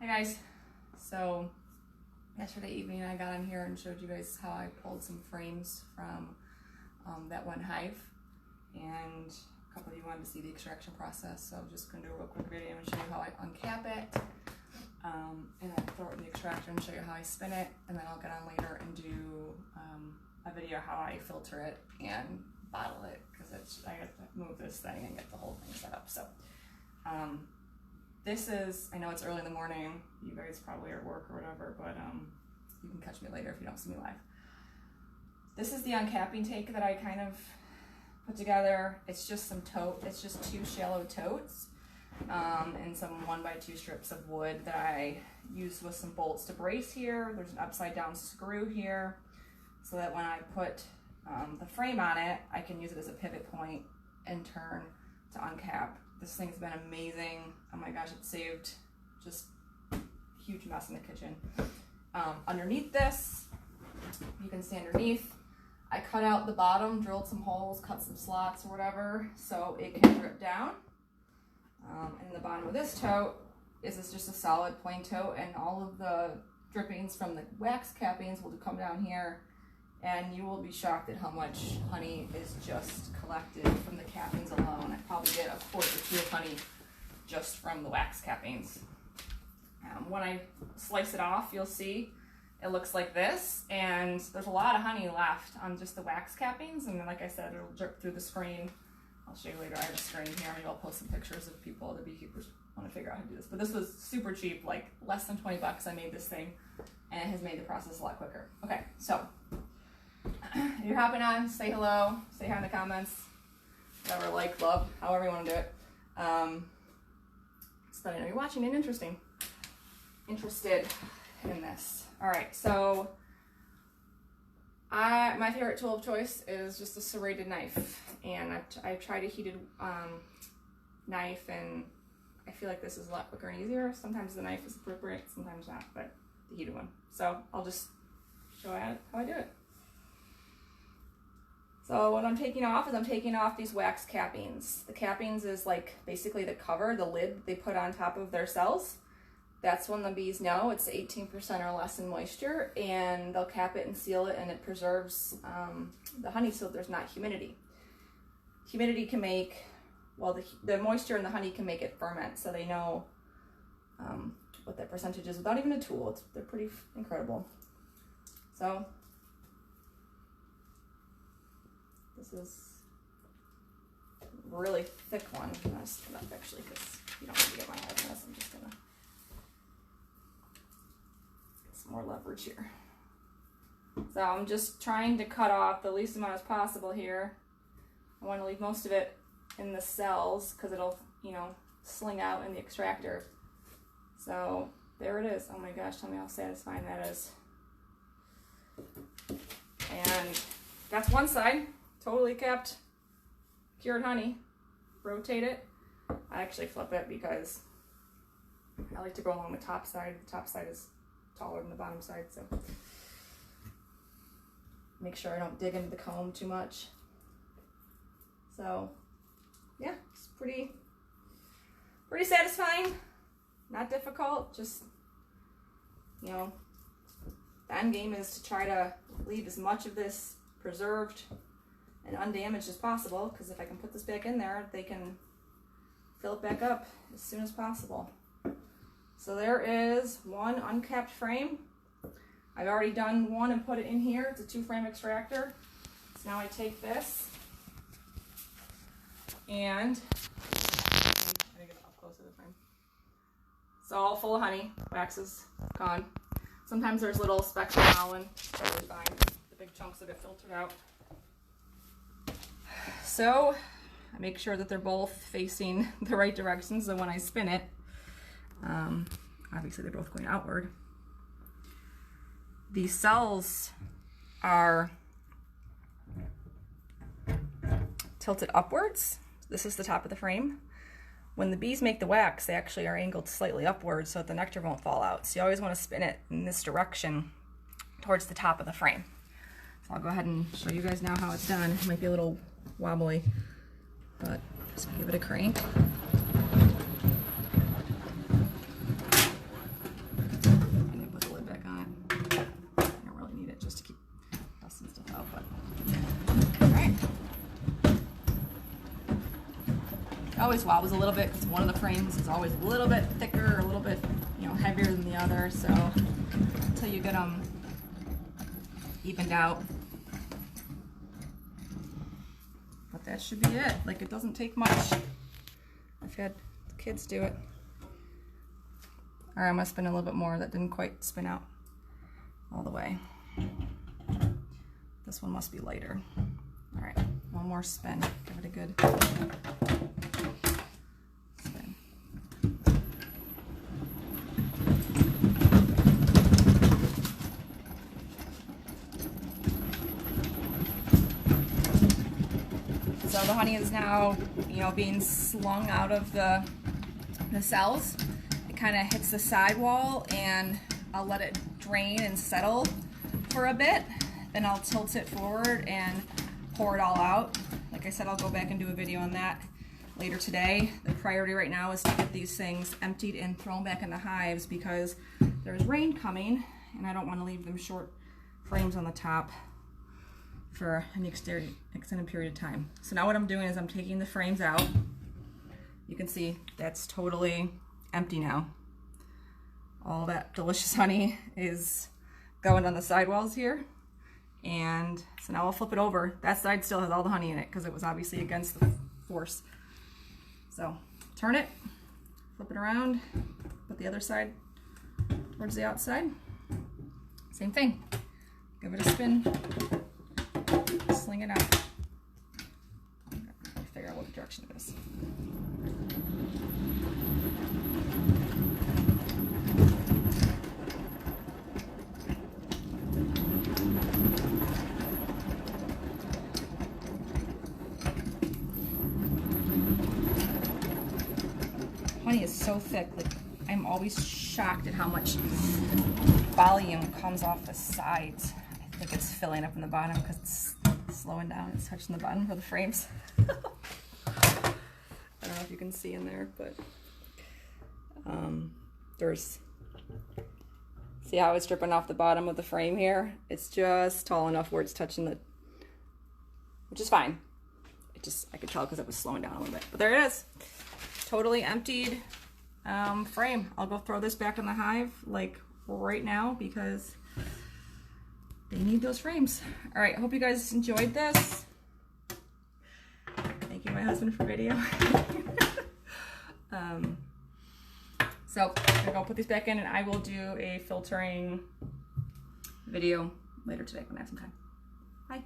Hi guys, so yesterday evening I got on here and showed you guys how I pulled some frames from that one hive, and a couple of you wanted to see the extraction process, so I'm just going to do a real quick video and show you how I uncap it, and then throw it in the extractor and show you how I spin it, and then I'll get on later and do a video how I filter it and bottle it, because I have to move this thing and get the whole thing set up. So this is, I know it's early in the morning, you guys probably are at work or whatever, but you can catch me later if you don't see me live. This is the uncapping take that I kind of put together. It's just some it's just 2 shallow totes and some 1x2 strips of wood that I used with some bolts to brace here. There's an upside down screw here so that when I put the frame on it, I can use it as a pivot point and turn to uncap. This thing's been amazing. Oh my gosh, it saved just a huge mess in the kitchen. Underneath this, you can see underneath, I cut out the bottom, drilled some holes, cut some slots or whatever, so it can drip down. And the bottom of this tote is just a solid plain tote, and all of the drippings from the wax cappings will come down here, and you will be shocked at how much honey is just collected from the cappings alone. I probably get a quart or 2 of honey just from the wax cappings. When I slice it off, you'll see it looks like this, and there's a lot of honey left on just the wax cappings, and then, like I said, it'll drip through the screen. I'll show you later. I have a screen here. Maybe I'll post some pictures of people, the beekeepers, want to figure out how to do this. But this was super cheap, like less than 20 bucks. I made this thing, and it has made the process a lot quicker. Okay, so if you're hopping on, say hello, say hi in the comments, whatever, like, love, however you want to do it. So that I know you're watching and interested in this. All right, so my favorite tool of choice is just a serrated knife, and I've tried a heated knife, and I feel like this is a lot quicker and easier. Sometimes the knife is appropriate, sometimes not, but the heated one. So I'll just show you how I do it. So what I'm taking off is I'm taking off these wax cappings. The cappings is like basically the cover, the lid they put on top of their cells. That's when the bees know it's 18% or less in moisture, and they'll cap it and seal it, and it preserves the honey so there's not humidity. Humidity can make, well, the moisture in the honey can make it ferment, so they know what that percentage is without even a tool. They're pretty incredible. So this is a really thick one. I'm going to spin up actually, because you don't need to get my head in this. I'm just going to get some more leverage here. So I'm just trying to cut off the least amount as possible here. I want to leave most of it in the cells because it'll, sling out in the extractor. So there it is. Oh my gosh, tell me how satisfying that is. And that's one side. Totally kept cured honey. Rotate it. I actually flip it because I like to go along the top side. The top side is taller than the bottom side, so make sure I don't dig into the comb too much. So yeah, it's pretty satisfying. Not difficult. Just, the end game is to try to leave as much of this preserved and undamaged as possible, because if I can put this back in there, they can fill it back up as soon as possible. So there is one uncapped frame. I've already done one and put it in here. It's a 2-frame extractor. So now I take this and I get up close to the frame. It's all full of honey. Wax is gone. Sometimes there's little specks of pollen. Totally fine. The big chunks that get filtered out. So I make sure that they're both facing the right direction, so when I spin it, obviously they're both going outward. These cells are tilted upwards. This is the top of the frame. When the bees make the wax, they actually are angled slightly upwards so that the nectar won't fall out. So you always want to spin it in this direction towards the top of the frame. So I'll go ahead and show you guys now how it's done. It might be a little wobbly, but just give it a crank. always wobbles a little bit because one of the frames is always a little bit thicker, a little bit, you know, heavier than the other. So until you get them evened out. But that should be it. Like, it doesn't take much. I've had kids do it. All right, I'm gonna spin a little bit more. That didn't quite spin out all the way. This one must be lighter. All right, one more spin. Give it a good spin. So the honey is now, you know, being slung out of the cells. It kind of hits the sidewall, and I'll let it drain and settle for a bit. Then I'll tilt it forward and pour it all out. Like I said, I'll go back and do a video on that later today. The priority right now is to get these things emptied and thrown back in the hives because there's rain coming, and I don't want to leave them short frames on the top for an extended period of time. So now what I'm doing is I'm taking the frames out. You can see that's totally empty now. All that delicious honey is going on the sidewalls here. And so now I'll flip it over. That side still has all the honey in it because it was obviously against the force. So turn it, flip it around, put the other side towards the outside. Same thing. Give it a spin, sling it out. Figure out what direction it is. Honey is so thick, like I'm always shocked at how much volume comes off the sides. I think it's filling up in the bottom because it's slowing down. It's touching the bottom for the frames. I don't know if you can see in there, but see how it's dripping off the bottom of the frame here? It's just tall enough where it's touching the, which is fine. I could tell because it was slowing down a little bit, but there it is. Totally emptied frame. I'll go throw this back in the hive like right now because they need those frames. All right, I hope you guys enjoyed this. Thank you, my husband, for video. So I'm gonna go put these back in, and I will do a filtering video later today when I have some time. Bye.